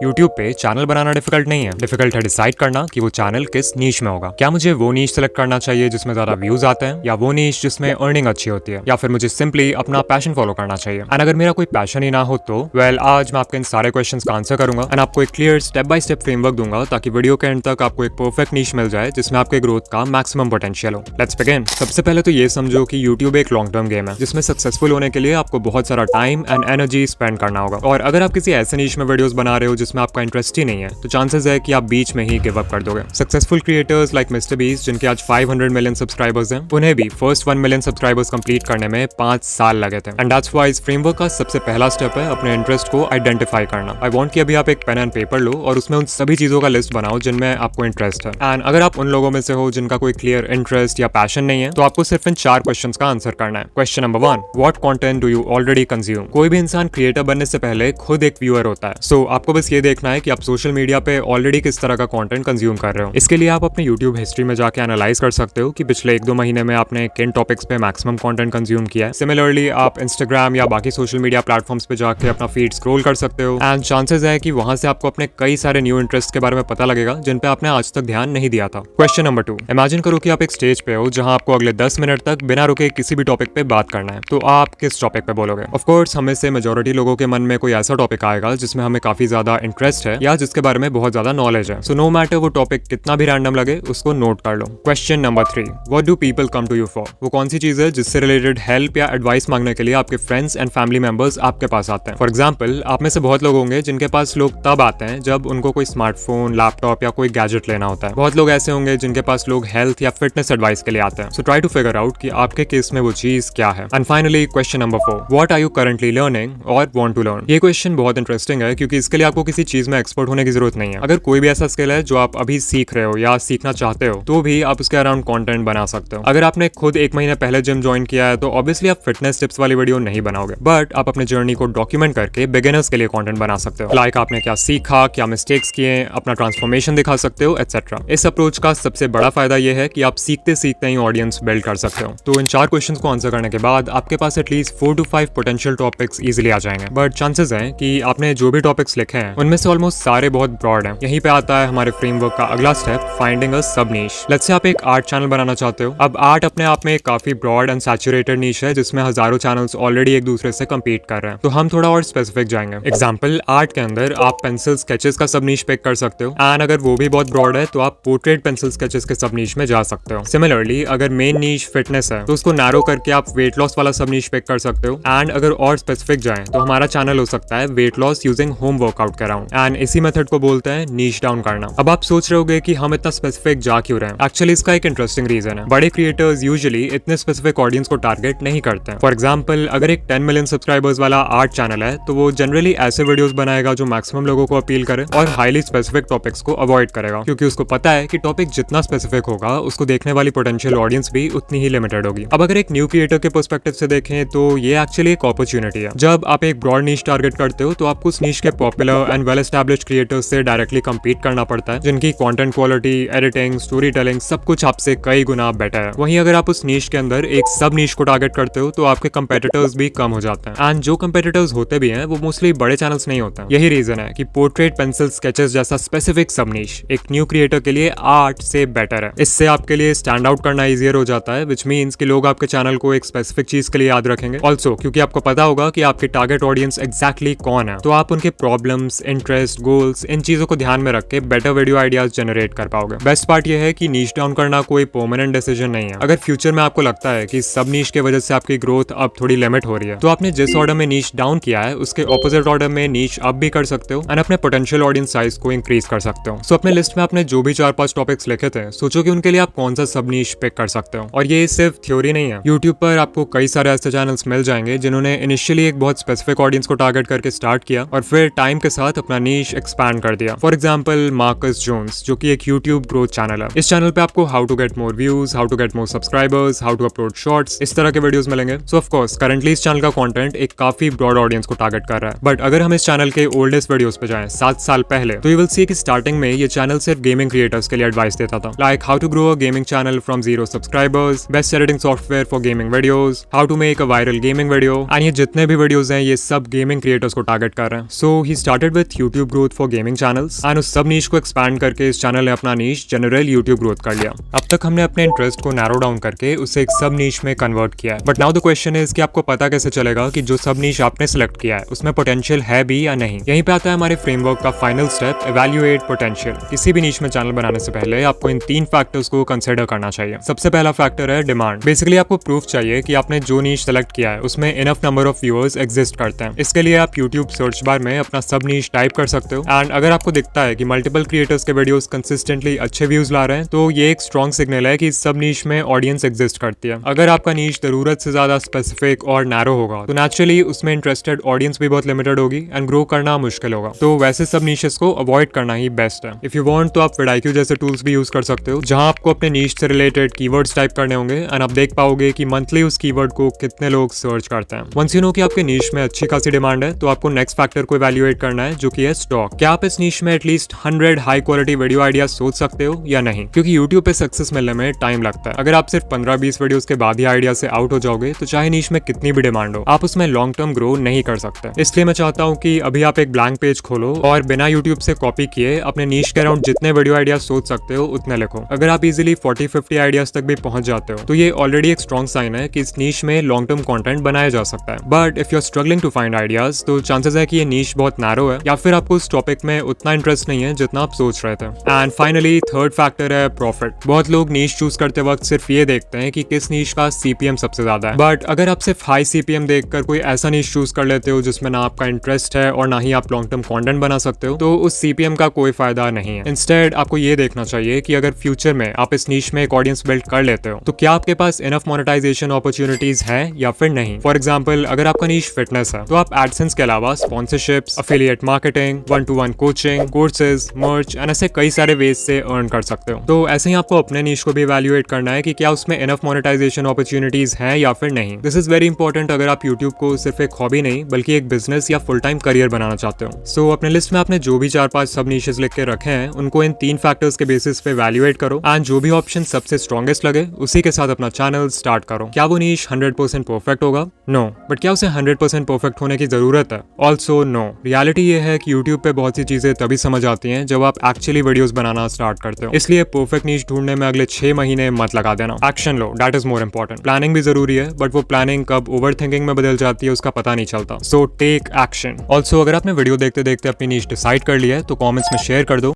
YouTube पे channel बनाना difficult नहीं है, डिफिकल्ट है डिसाइड करना कि वो चैनल किस नीश में होगा। क्या मुझे वो नीश सेलेक्ट करना चाहिए जिसमें ज्यादा व्यूज आते हैं, या वो नीश जिसमें अर्निंग अच्छी होती है, या फिर मुझे सिंपली अपना पैशन फॉलो करना चाहिए। एंड अगर मेरा कोई पैशन ही ना हो तो आज मैं आपके इन सारे क्वेश्चंस का आंसर करूंगा एंड आपको एक clear step by step framework दूंगा ताकि वीडियो के एंड तक आपको एक परफेक्ट नीश मिल जाए जिसमें आपके ग्रोथ का मैक्सिमम पोटेंशियल हो। Let's begin. सबसे पहले तो ये समझो कि यूट्यूब एक लॉन्ग टर्म गेम है जिसमें सक्सेसफुल होने के लिए आपको बहुत सारा टाइम एंड एनर्जी स्पेंड करना होगा। और अगर आप किसी ऐसे नीश में वीडियोस बना रहे हो जिसमें आपका इंटरेस्ट ही नहीं है तो चांसेस है कि आप बीच में ही गिव अप कर दोगे। Successful creators like mister beast जिनके आज 500 मिलियन सब्सक्राइबर्स हैं, उन्हें भी फर्स्ट 1 मिलियन सब्सक्राइबर्स कंप्लीट करने में 5 साल लगे थे। एंड दैट्स व्हाई इस फ्रेमवर्क का सबसे पहला स्टेप है अपने इंटरेस्ट को आइडेंटिफाई करना। आई वांट कि अभी आप एक पेन एंड पेपर लो और उसमें उन सभी चीजों का लिस्ट बनाओ जिनमें आपको इंटरेस्ट है। एंड अगर आप उन लोगों में से हो जिनका कोई क्लियर इंटरेस्ट या पैशन नहीं है तो आपको सिर्फ इन 4 क्वेश्चंस का आंसर करना है। Question number 1, what content do you already consume? कोई भी इंसान क्रिएटर बनने से पहले खुद एक व्यूअर होता है। सो आपको बस ये देखना है कि आप सोशल मीडिया पे ऑलरेडी किस तरह का कंटेंट कंज्यूम कर रहे हो। इसके लिए आप अपने यूट्यूब हिस्ट्री में जाके एनालाइज कर सकते हो कि पिछले 1-2 महीने में आपने किन टॉपिक्स पे मैक्सिमम कंटेंट कंज्यूम किया है। सिमिलरली आप इंस्टाग्राम या बाकी सोशल मीडिया प्लेटफॉर्म्स पे जाके अपना फीड स्क्रॉल कर सकते हो एंड चांसेस है कि वहां से आपको अपने कई सारे न्यू इंटरेस्ट के बारे में पता लगेगा जिन पे आपने आज तक ध्यान नहीं दिया था। क्वेश्चन नंबर 2, इमेजिन करो कि आप एक स्टेज पे हो जहां आपको अगले 10 मिनट तक बिना रुके किसी भी टॉपिक पे बात करना है, तो आप किस टॉपिक पे बोलोगे? ऑफ कोर्स हमें से मेजॉरिटी लोगों के मन में कोई ऐसा टॉपिक आएगा जिसमें हमें काफी ज्यादा इंटरेस्ट है या जिसके बारे में बहुत ज्यादा नॉलेज है। सो नो मैटर वो टॉपिक कितना भी रैंडम लगे उसको नोट कर लो। Question number 3, what do people come to you for? वो कौन सी चीज है जिससे रिलेटेड हेल्प या एडवाइस मांगने के लिए आपके फ्रेंड्स एंड फैमिली मेंबर्स आपके पास आते हैं? फॉर एग्जाम्पल आप में से बहुत लोग होंगे जिनके पास लोग तब आते हैं जब उनको कोई स्मार्टफोन, लैपटॉप या कोई गैजेट लेना होता है। बहुत लोग ऐसे होंगे जिनके पास लोग हेल्थ या फिटनेस एडवाइस के लिए आते हैं। So try to figure out कि आपके केस में वो चीज क्या है। And finally question number 4, what are you currently learning और वांट टू लर्न? ये क्वेश्चन बहुत इंटरेस्टिंग है क्योंकि इसके लिए आपको किसी चीज में एक्सपर्ट होने की जरूरत नहीं है। अगर कोई भी ऐसा स्किल है जो आप अभी सीख रहे हो या सीखना चाहते हो तो भी आप उसके अराउंड कंटेंट बना सकते हो। अगर आपने खुद 1 महीने पहले जिम ज्वाइन किया है तो ऑब्वियसली आप फिटनेस टिप्स वाली वीडियो नहीं बनाओगे, बट आप अपने जर्नी को डॉक्यूमेंट करके बिगिनर्स के लिए कंटेंट बना सकते हो। लाइक आपने क्या सीखा, क्या मिस्टेक्स किए, अपना ट्रांसफॉर्मेशन दिखा सकते हो एटसेट्रा। इस अप्रोच का सबसे बड़ा फायदा यह है कि आप सीखते सीखते ही ऑडियंस बिल्ड कर सकते हो। तो इन 4 क्वेश्चंस को आंसर करने के बाद आपके पास at least 4 to 5 potential topics easily आ जाएंगे। बट चांसेस हैं कि आपने जो भी टॉपिक्स लिखे हैं उनमें से ऑलमोस्ट सारे बहुत ब्रॉड हैं। यहीं पे आता है हमारे फ्रेमवर्क का अगला स्टेप, फाइंडिंग अ सब नीश। लेट्स से आप एक आर्ट चैनल बनाना चाहते हो। अब आर्ट अपने आप में काफी ब्रॉड एंड सैचुरेटेड नीश है जिसमें हजारों चैनल्स ऑलरेडी एक दूसरे से कम्पीट कर रहे हैं। तो हम थोड़ा और स्पेसिफिक जाएंगे। एग्जाम्पल, आर्ट के अंदर आप पेंसिल स्केचेस का सब नीश पिक कर सकते हो एंड अगर वो भी बहुत ब्रॉड है तो आप पोर्ट्रेट पेंसिल स्केचेस के सब नीश में जा सकते हो। सिमिलरली अगर मेन नीश फिटनेस है तो उसको नैरो करके आप वेट लॉस वाला सब नीश पिक कर सकते हो। एंड अगर और स्पेसिफिक जाएं तो हमारा चैनल हो सकता है weight loss using home workout के अराउंड एंड इसी मेथड को बोलते हैं नीश डाउन करना। अब आप सोच रहे होगे कि हम इतना स्पेसिफिक जा क्यों रहे हैं? एक्चुअली इसका एक इंटरेस्टिंग रीजन है। बड़े क्रिएटर्स यूजुअली इतने स्पेसिफिक ऑडियंस को टारगेट नहीं करते हैं। फॉर एग्जाम्पल अगर एक 10 मिलियन सब्सक्राइबर्स वाला आर्ट चैनल है तो वो जनरली ऐसे वीडियोस बनाएगा जो मैक्सिमम लोगों को अपील करे और हाईली स्पेसिफिक टॉपिक्स को अवॉइड करेगा क्योंकि उसको पता है कि टॉपिक जितना स्पेसिफिक होगा उसको देखने वाली पोटेंशियल ऑडियंस भी उतनी ही लिमिटेड होगी। अब अगर एक न्यू क्रिएटर के पर्सपेक्टिव से देखें तो ये एक्चुअली एक अपॉर्चुनिटी है। जब आप एक ब्रॉड नीश टारगेट करते हो तो आपको उस नीश के popular and well established creators से डायरेक्टली कंपीट करना पड़ता है जिनकी content quality, editing, story telling सब कुछ आपसे कई गुना बेटर है। वहीं अगर आप उस नीश के अंदर एक सब नीश को टारगेट करते हो तो आपके कंपेटिटर्स भी कम हो जाते हैं एंड जो कंपेटिटर्स होते भी हैं वो मोस्टली बड़े चैनल्स नहीं होते हैं। यही रीजन है कि पोर्ट्रेट पेंसिल स्केचेस जैसा स्पेसिफिक सब नीश एक न्यू क्रिएटर के लिए आर्ट से बेटर है। इससे आपके लिए स्टैंड आउट करना इजियर हो जाता है विच मीन्स कि लोग आपके चैनल को एक स्पेसिफिक चीज के लिए याद रखेंगे। ऑल्सो क्योंकि आपको पता होगा कि आपके टारगेट ऑडियंस एग्जैक्टली कौन है तो आप उनके प्रॉब्लम्स, इंटरेस्ट, गोल्स इन चीजों को ध्यान में रख के बेटर वीडियो आइडियाज जनरेट कर पाओगे। बेस्ट पार्ट यह है कि नीश डाउन करना कोई परमानेंट डिसीजन नहीं है। अगर फ्यूचर में आपको लगता है कि सब नीश की वजह से आपकी ग्रोथ अब थोड़ी लिमिट हो रही है तो आपने जिस ऑर्डर में नीश डाउन किया है उसके ऑपोजिट ऑर्डर में नीश अप भी कर सकते हो एंड अपने पोटेंशियल ऑडियंस साइज को इंक्रीज कर सकते हो। सो अपने लिस्ट में आपने जो भी 4-5 टॉपिक्स लिखे थे सोचो कि उनके लिए आप कौन सा सब नीश पिक कर सकते हो। और ये सिर्फ थ्योरी नहीं है। यूट्यूब पर आपको कई सारे ऐसे चैनल्स मिल जाएंगे जिन्होंने इनिशियली एक बहुत स्पेसिफिक ऑडियंस को टारगेट करके स्टार्ट किया और फिर टाइम के साथ अपना नीश एक्सपैंड कर दिया। फॉर एग्जाम्पल मार्कस जोन्स जो कि एक यूट्यूब ग्रोथ चैनल है। इस चैनल पे आपको how to get more views, how to get more subscribers, how to upload shorts, इस तरह के वीडियोस मिलेंगे। सो ऑफ कोर्स करंटली इस चैनल का कंटेंट एक काफी ब्रॉड ऑडियंस को टारगेट कर रहा है। बट अगर हम इस चैनल के ओल्डेस्ट वीडियोस पे जाएं 7 साल पहले तो यू विल सी कि स्टार्टिंग में ये चैनल सिर्फ गेमिंग क्रिएटर्स के लिए एडवाइस देता था, like how to grow a gaming channel from 0 subscribers, best editing software for gaming videos, how to make a viral gaming video. And ये जितने भी वीडियोस हैं ये सब गेमिंग क्रिएटर्स को टारगेट कर रहे हैं। So he started with with YouTube growth for gaming channels and उस सब नीश को एक्सपैंड करके इस चैनल ने अपना नीश जनरल यूट्यूब ग्रोथ कर लिया। अब तक हमने अपने इंटरेस्ट को नैरो डाउन करके उसे एक सब नीश में कन्वर्ट किया है। But now the question is कि आपको पता कैसे चलेगा कि जो सब नीश आपने सिलेक्ट किया है उसमें पोटेंशियल है भी या नहीं। यहीं पे आता है हमारे फ्रेमवर्क का फाइनल स्टेप, इवैल्यूएट पोटेंशियल। किसी भी नीश में चैनल बनाने से पहले आपको इन 3 फैक्टर्स को कंसिडर करना चाहिए। सबसे पहला फैक्टर है डिमांड। बेसिकली आपको प्रूफ चाहिए कि आपने जो नीश सेलेक्ट किया है उसमें enough number of viewers exist करते हैं। इसके लिए आप यूट्यूब सर्च बार में अपना सब नीश टाइप कर सकते हो एंड अगर आपको दिखता है कि मल्टीपल क्रिएटर्स के वीडियोस कंसिस्टेंटली अच्छे व्यूज ला रहे हैं तो ये एक स्ट्रॉन्ग सिग्नल है कि इस सब नीश में ऑडियंस एग्जिस्ट करती है। अगर आपका नीश जरूरत से ज्यादा स्पेसिफिक और नैरो होगा तो नेचुरली उसमें इंटरेस्टेड ऑडियंस भी बहुत लिमिटेड होगी एंड ग्रो करना मुश्किल होगा। तो वैसे सब नीशेस को अवॉइड करना ही बेस्ट है। इफ यू वांट तो आप vidIQ जैसे टूल्स भी यूज कर सकते हो जहां आपको अपने नीश से रिलेटेड कीवर्ड्स टाइप करने होंगे एंड आप देख पाओगे कि मंथली उस कीवर्ड को कितने लोग सर्च करते हैं। वंस यू नो कि आपके नीश में अच्छी खासी डिमांड है तो आपको नेक्स्ट फैक्टर को इवैल्यूएट करना है जो कि है स्टॉक। क्या आप इस नीश में at least 100 high quality video idea सोच सकते हो या नहीं, क्योंकि यूट्यूब पे सक्सेस मिलने में टाइम लगता है। अगर आप सिर्फ 15-20 वीडियोस के बाद ही आइडिया से आउट हो जाओगे तो चाहे नीश में कितनी भी डिमांड हो आप उसमें लॉन्ग टर्म ग्रो नहीं कर सकते। इसलिए मैं चाहता हूँ कि अभी आप एक ब्लैंक पेज खोलो और बिना यूट्यूब से कॉपी किए अपने नीश के अराउंड जितने वीडियो आइडिया सोच सकते हो उतने लिखो। अगर आप इजीली 40-50 आइडियाज तक भी पहुंच जाते हो तो ये ऑलरेडी एक स्ट्रॉन्ग साइन है कि इस नीश में लॉन्ग टर्म कंटेंट बनाया जा सकता है। But if you are struggling to find ideas तो चांसेस है कि ये नीश बहुत नैरो है या फिर आपको उस टॉपिक में उतना इंटरेस्ट नहीं है जितना आप सोच रहे थे। एंड फाइनली थर्ड फैक्टर है प्रॉफिट। बहुत लोग नीश चूज करते वक्त सिर्फ ये देखते हैं कि किस नीश का सीपीएम सबसे ज्यादा है, बट अगर आप सिर्फ हाई सीपीएम देखकर कोई ऐसा नीश चूज कर लेते हो जिसमें ना आपका इंटरेस्ट है और ना ही आप लॉन्ग टर्म कंटेंट बना सकते हो तो उस सीपीएम का कोई फायदा नहीं है। इंस्टेड आपको ये देखना चाहिए कि अगर फ्यूचर में आप इस नीश में एक ऑडियंस बिल्ड कर लेते हो तो क्या आपके पास इनफ मोनेटाइजेशन अपॉर्चुनिटीज है या फिर नहीं। फॉर एग्जाम्पल अगर आपका नीश फिटनेस है तो आप एडसेंस के अलावा sponsorships, affiliate marketing, 1-to-1 coaching, courses, मर्च एंड ऐसे कई सारे वेज से अर्न कर सकते हो। तो ऐसे ही आपको अपने नीश को भी इवैल्यूएट करना है कि क्या उसमें इनफ मोनेटाइजेशन अपॉर्चुनिटीज हैं या फिर नहीं। दिस इज वेरी इंपॉर्टेंट अगर आप यूट्यूब को सिर्फ एक हॉबी नहीं बल्कि एक बिजनेस या फुल टाइम करियर बनाना चाहते हो। सो अपने लिस्ट में आपने जो भी 4-5 सब नीशेस लिख के रखे हैं उनको इन 3 फैक्टर्स के बेसिस पे इवैल्यूएट करो एंड जो भी ऑप्शन सबसे स्ट्रॉन्गेस्ट लगे उसी के साथ अपना चैनल स्टार्ट करो। क्या वो नीश 100% परफेक्ट होगा? नो। बट क्या उसे 100% परफेक्ट होने की जरूरत है? Also no. रियलिटी ये है कि यूट्यूब पे बहुत सी चीजें तभी समझ आती हैं जब आप एक्चुअली वीडियोस बनाना स्टार्ट करते हो। इसलिए परफेक्ट नीश ढूंढने में अगले 6 महीने मत लगा देना। Action low, that is more important. Planning भी जरूरी है बट वो प्लानिंग कब ओवर थिंकिंग में बदल जाती है उसका पता नहीं चलता। So take action. ऑल्सो अगर आपने वीडियो देखते देखते अपनी नीश डिसाइड कर लिया है तो कॉमेंट्स में शेयर कर दो